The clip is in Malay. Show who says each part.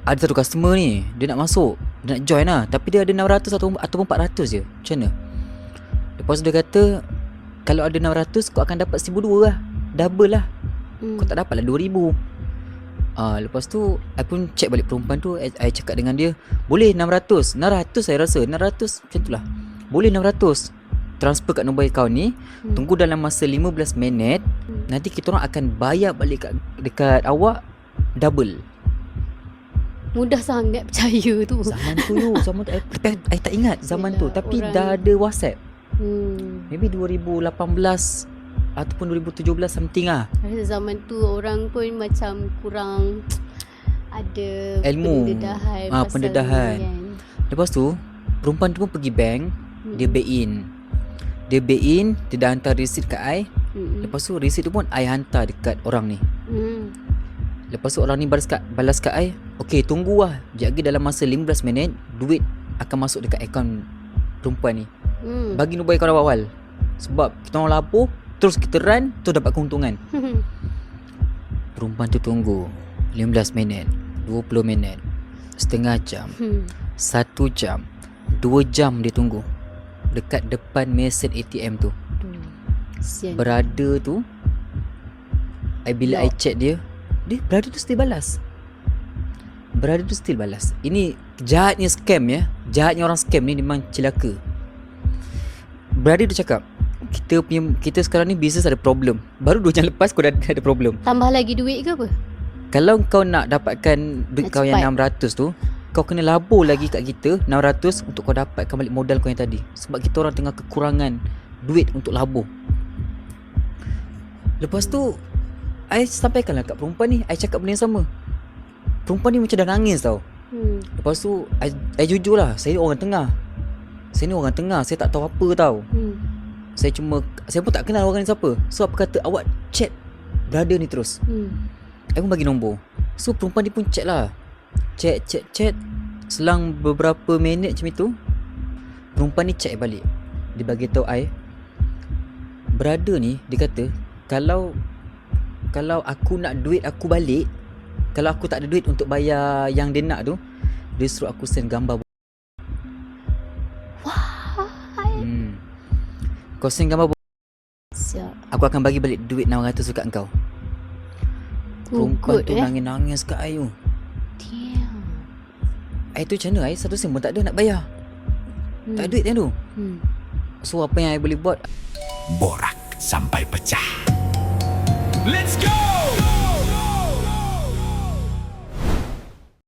Speaker 1: ada satu customer ni, dia nak masuk, dia nak join lah, tapi dia ada 600 ataupun 400 je. Macam mana? Lepas tu dia kata, kalau ada 600 kau akan dapat 1,200 lah, double lah. Kau tak dapat lah 2,000. Lepas tu I pun check balik perempuan tu. I cakap dengan dia, boleh 600 saya rasa 600 macam tu lah. Boleh 600, transfer kat nombor akaun ni. Tunggu dalam masa 15 minit, nanti kita orang akan bayar balik dekat awak double.
Speaker 2: Mudah sangat percaya tu.
Speaker 1: Zaman tu I tak ingat zaman tu. Tapi dah ada WhatsApp. Maybe 2018 ataupun 2017 something lah.
Speaker 2: Rasa zaman tu orang pun macam kurang ada
Speaker 1: ilmu,
Speaker 2: pendedahan.
Speaker 1: pendedahan.
Speaker 2: Kan.
Speaker 1: Lepas tu perempuan tu pun pergi bank. Dia back in, dia dah hantar receipt kat I. Lepas tu receipt tu pun I hantar dekat orang ni. Lepas tu orang ni balas kat I, okay, tunggu lah, sekejap lagi dalam masa 15 minit duit akan masuk dekat akaun perempuan ni. Bagi nombor akaun awal. Sebab kita orang lapor, terus kita run, terus dapat keuntungan. Perempuan tu tunggu 15 minit, 20 minit, setengah jam, 1 jam, 2 jam dia tunggu dekat depan mesin ATM tu. Berada tu, bila I check dia berada tu still balas. Ini jahatnya scam ya. Jahatnya orang scam ni memang celaka. Berada tu cakap, kita sekarang ni business ada problem. Baru 2 jam lepas kau dah ada problem.
Speaker 2: Tambah lagi duit ke apa?
Speaker 1: Kalau kau nak dapatkan duit kau yang 600 tu, kau kena labur lagi kat kita 600 untuk kau dapatkan balik modal kau yang tadi. Sebab kita orang tengah kekurangan duit untuk labur. Lepas tu I sampaikanlah kat perempuan ni, I cakap benda yang sama. Perempuan ni macam dah nangis tau. Lepas tu I jujur lah, saya ni orang tengah. Saya tak tahu apa tau. Saya pun tak kenal orang ni siapa. So apa kata, awak chat brother ni terus. I pun bagi nombor. So perempuan ni pun chat lah. Chat. Selang beberapa minit macam itu, perempuan ni chat balik. Dia bagi tahu I, brother ni, dia kata, Kalau aku nak duit aku balik, kalau aku tak ada duit untuk bayar yang dia nak tu, dia suruh aku send gambar. Kau send gambar,
Speaker 2: Siap.
Speaker 1: aku akan bagi balik duit 600 dekat kau. Perempuan tu nangis-nangis kat I tu.
Speaker 2: Damn.
Speaker 1: I tu macam mana? I 1 sen pun tak ada nak bayar. Tak ada duit yang tu. So apa yang I boleh buat?
Speaker 3: Borak sampai pecah. Let's go!